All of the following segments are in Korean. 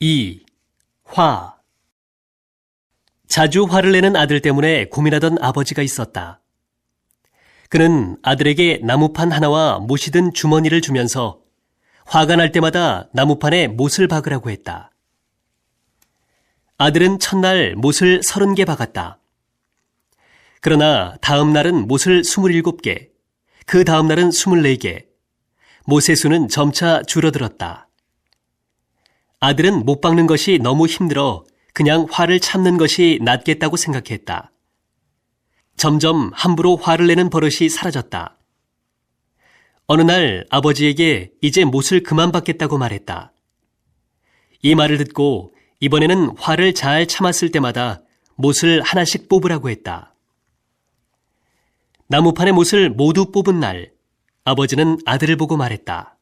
2. 화. 자주 화를 내는 아들 때문에 고민하던 아버지가 있었다. 그는 아들에게 나무판 하나와 못이 든 주머니를 주면서 화가 날 때마다 나무판에 못을 박으라고 했다. 아들은 첫날 못을 30개 박았다. 그러나 다음 날은 못을 27개, 그 다음 날은 24개, 못의 수는 점차 줄어들었다. 아들은 못 박는 것이 너무 힘들어 그냥 화를 참는 것이 낫겠다고 생각했다. 점점 함부로 화를 내는 버릇이 사라졌다. 어느 날 아버지에게 이제 못을 그만 박겠다고 말했다. 이 말을 듣고 이번에는 화를 잘 참았을 때마다 못을 하나씩 뽑으라고 했다. 나무판의 못을 모두 뽑은 날, 아버지는 아들을 보고 말했다.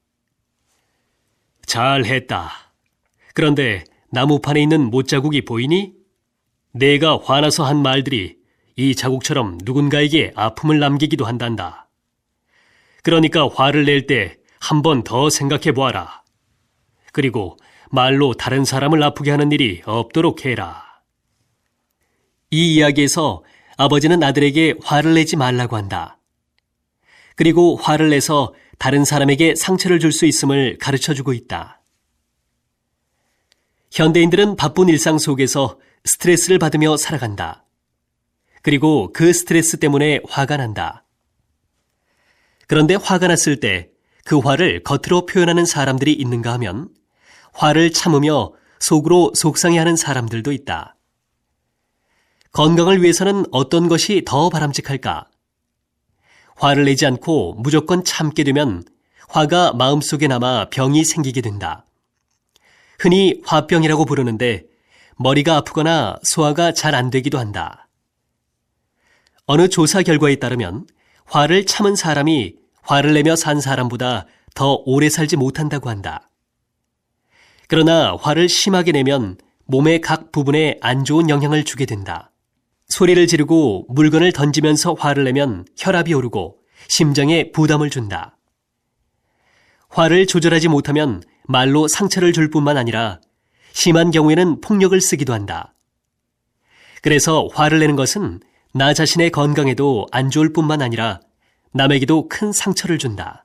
잘했다. 그런데 나무판에 있는 못자국이 보이니? 내가 화나서 한 말들이 이 자국처럼 누군가에게 아픔을 남기기도 한단다. 그러니까 화를 낼 때 한 번 더 생각해 보아라. 그리고 말로 다른 사람을 아프게 하는 일이 없도록 해라. 이 이야기에서 아버지는 아들에게 화를 내지 말라고 한다. 그리고 화를 내서 다른 사람에게 상처를 줄 수 있음을 가르쳐주고 있다. 현대인들은 바쁜 일상 속에서 스트레스를 받으며 살아간다. 그리고 그 스트레스 때문에 화가 난다. 그런데 화가 났을 때 그 화를 겉으로 표현하는 사람들이 있는가 하면 화를 참으며 속으로 속상해하는 사람들도 있다. 건강을 위해서는 어떤 것이 더 바람직할까? 화를 내지 않고 무조건 참게 되면 화가 마음속에 남아 병이 생기게 된다. 흔히 화병이라고 부르는데 머리가 아프거나 소화가 잘 안 되기도 한다. 어느 조사 결과에 따르면 화를 참은 사람이 화를 내며 산 사람보다 더 오래 살지 못한다고 한다. 그러나 화를 심하게 내면 몸의 각 부분에 안 좋은 영향을 주게 된다. 소리를 지르고 물건을 던지면서 화를 내면 혈압이 오르고 심장에 부담을 준다. 화를 조절하지 못하면 말로 상처를 줄 뿐만 아니라 심한 경우에는 폭력을 쓰기도 한다. 그래서 화를 내는 것은 나 자신의 건강에도 안 좋을 뿐만 아니라 남에게도 큰 상처를 준다.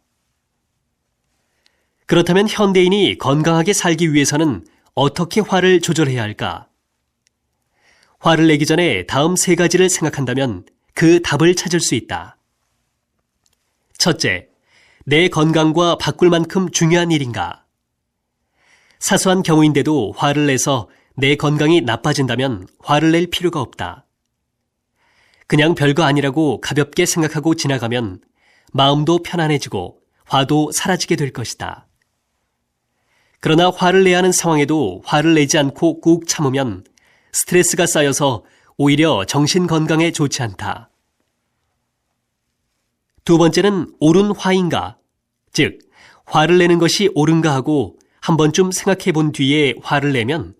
그렇다면 현대인이 건강하게 살기 위해서는 어떻게 화를 조절해야 할까? 화를 내기 전에 다음 3가지를 생각한다면 그 답을 찾을 수 있다. 첫째, 내 건강과 바꿀 만큼 중요한 일인가? 사소한 경우인데도 화를 내서 내 건강이 나빠진다면 화를 낼 필요가 없다. 그냥 별거 아니라고 가볍게 생각하고 지나가면 마음도 편안해지고 화도 사라지게 될 것이다. 그러나 화를 내야 하는 상황에도 화를 내지 않고 꾹 참으면 스트레스가 쌓여서 오히려 정신 건강에 좋지 않다. 두 번째는 옳은 화인가? 즉, 화를 내는 것이 옳은가 하고 한 번쯤 생각해 본 뒤에 화를 내면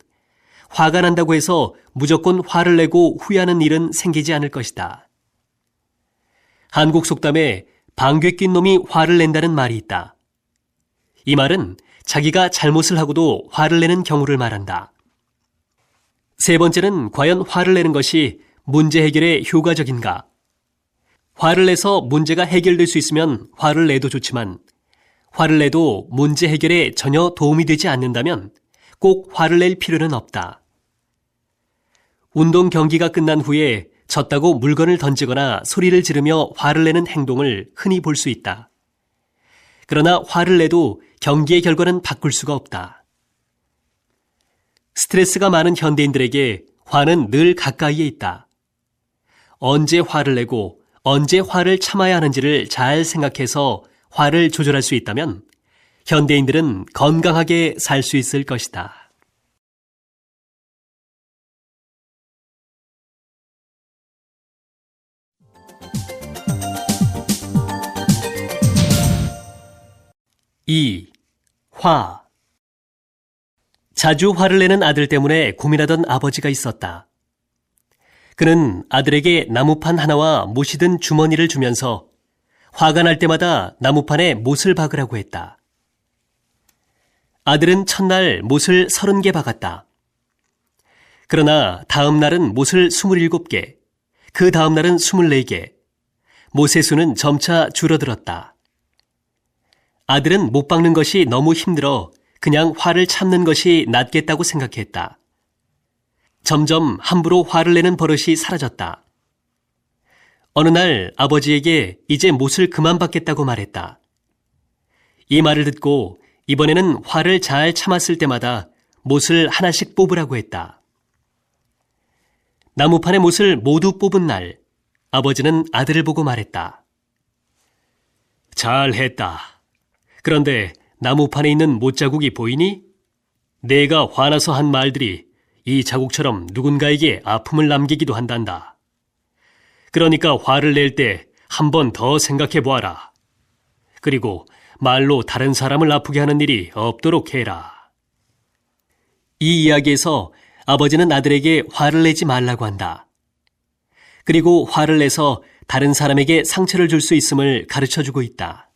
화가 난다고 해서 무조건 화를 내고 후회하는 일은 생기지 않을 것이다. 한국 속담에 방귀 낀 놈이 화를 낸다는 말이 있다. 이 말은 자기가 잘못을 하고도 화를 내는 경우를 말한다. 세 번째는 과연 화를 내는 것이 문제 해결에 효과적인가? 화를 내서 문제가 해결될 수 있으면 화를 내도 좋지만 화를 내도 문제 해결에 전혀 도움이 되지 않는다면 꼭 화를 낼 필요는 없다. 운동 경기가 끝난 후에 졌다고 물건을 던지거나 소리를 지르며 화를 내는 행동을 흔히 볼 수 있다. 그러나 화를 내도 경기의 결과는 바꿀 수가 없다. 스트레스가 많은 현대인들에게 화는 늘 가까이에 있다. 언제 화를 내고 언제 화를 참아야 하는지를 잘 생각해서 화를 조절할 수 있다면 현대인들은 건강하게 살 수 있을 것이다. 이. 화. 자주 화를 내는 아들 때문에 고민하던 아버지가 있었다. 그는 아들에게 나무판 하나와 못이 든 주머니를 주면서 화가 날 때마다 나무판에 못을 박으라고 했다. 아들은 첫날 못을 30개 박았다. 그러나 다음 날은 못을 27개, 그 다음 날은 24개, 못의 수는 점차 줄어들었다. 아들은 못 박는 것이 너무 힘들어 그냥 화를 참는 것이 낫겠다고 생각했다. 점점 함부로 화를 내는 버릇이 사라졌다. 어느 날 아버지에게 이제 못을 그만 박겠다고 말했다. 이 말을 듣고 이번에는 화를 잘 참았을 때마다 못을 하나씩 뽑으라고 했다. 나무판의 못을 모두 뽑은 날, 아버지는 아들을 보고 말했다. 잘했다. 그런데 나무판에 있는 못자국이 보이니? 내가 화나서 한 말들이 이 자국처럼 누군가에게 아픔을 남기기도 한단다. 그러니까 화를 낼 때 한 번 더 생각해 보아라. 그리고 말로 다른 사람을 아프게 하는 일이 없도록 해라. 이 이야기에서 아버지는 아들에게 화를 내지 말라고 한다. 그리고 화를 내서 다른 사람에게 상처를 줄 수 있음을 가르쳐주고 있다.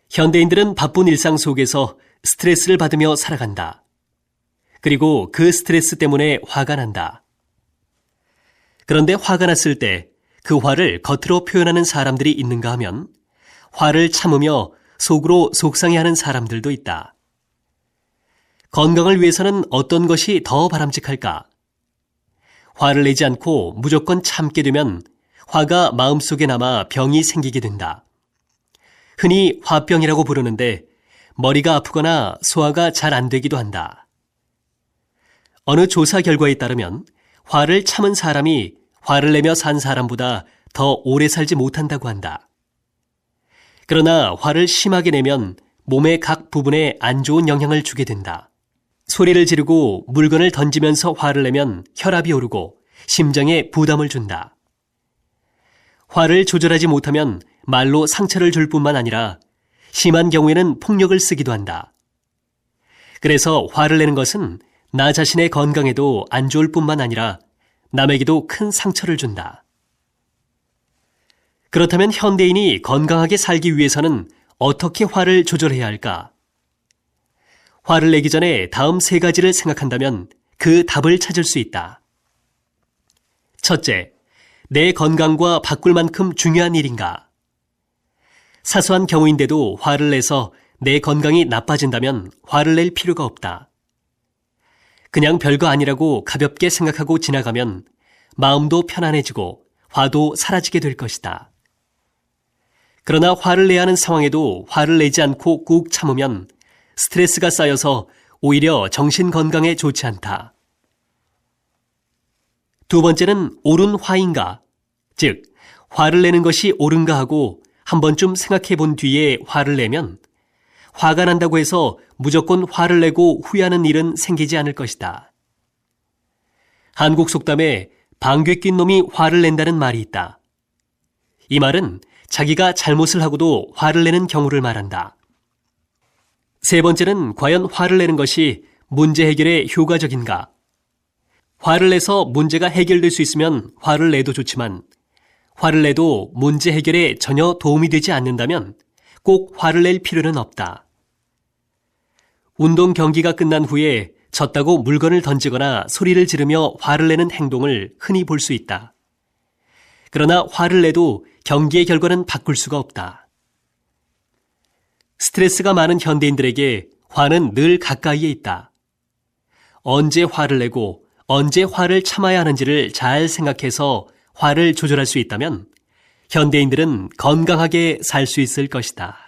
현대인들은 바쁜 일상 속에서 스트레스를 받으며 살아간다. 그리고 그 스트레스 때문에 화가 난다. 그런데 화가 났을 때 그 화를 겉으로 표현하는 사람들이 있는가 하면 화를 참으며 속으로 속상해하는 사람들도 있다. 건강을 위해서는 어떤 것이 더 바람직할까? 화를 내지 않고 무조건 참게 되면 화가 마음속에 남아 병이 생기게 된다. 흔히 화병이라고 부르는데 머리가 아프거나 소화가 잘 안 되기도 한다. 어느 조사 결과에 따르면 화를 참은 사람이 화를 내며 산 사람보다 더 오래 살지 못한다고 한다. 그러나 화를 심하게 내면 몸의 각 부분에 안 좋은 영향을 주게 된다. 소리를 지르고 물건을 던지면서 화를 내면 혈압이 오르고 심장에 부담을 준다. 화를 조절하지 못하면 말로 상처를 줄 뿐만 아니라 심한 경우에는 폭력을 쓰기도 한다. 그래서 화를 내는 것은 나 자신의 건강에도 안 좋을 뿐만 아니라 남에게도 큰 상처를 준다. 그렇다면 현대인이 건강하게 살기 위해서는 어떻게 화를 조절해야 할까? 화를 내기 전에 다음 3가지를 생각한다면 그 답을 찾을 수 있다. 첫째, 내 건강과 바꿀 만큼 중요한 일인가? 사소한 경우인데도 화를 내서 내 건강이 나빠진다면 화를 낼 필요가 없다. 그냥 별거 아니라고 가볍게 생각하고 지나가면 마음도 편안해지고 화도 사라지게 될 것이다. 그러나 화를 내야 하는 상황에도 화를 내지 않고 꾹 참으면 스트레스가 쌓여서 오히려 정신 건강에 좋지 않다. 두 번째는 옳은 화인가? 즉, 화를 내는 것이 옳은가 하고 한 번쯤 생각해 본 뒤에 화를 내면 화가 난다고 해서 무조건 화를 내고 후회하는 일은 생기지 않을 것이다. 한국 속담에 방귀 낀 놈이 화를 낸다는 말이 있다. 이 말은 자기가 잘못을 하고도 화를 내는 경우를 말한다. 세 번째는 과연 화를 내는 것이 문제 해결에 효과적인가? 화를 내서 문제가 해결될 수 있으면 화를 내도 좋지만 화를 내도 문제 해결에 전혀 도움이 되지 않는다면 꼭 화를 낼 필요는 없다. 운동 경기가 끝난 후에 졌다고 물건을 던지거나 소리를 지르며 화를 내는 행동을 흔히 볼 수 있다. 그러나 화를 내도 경기의 결과는 바꿀 수가 없다. 스트레스가 많은 현대인들에게 화는 늘 가까이에 있다. 언제 화를 내고 언제 화를 참아야 하는지를 잘 생각해서 화를 조절할 수 있다면 현대인들은 건강하게 살 수 있을 것이다.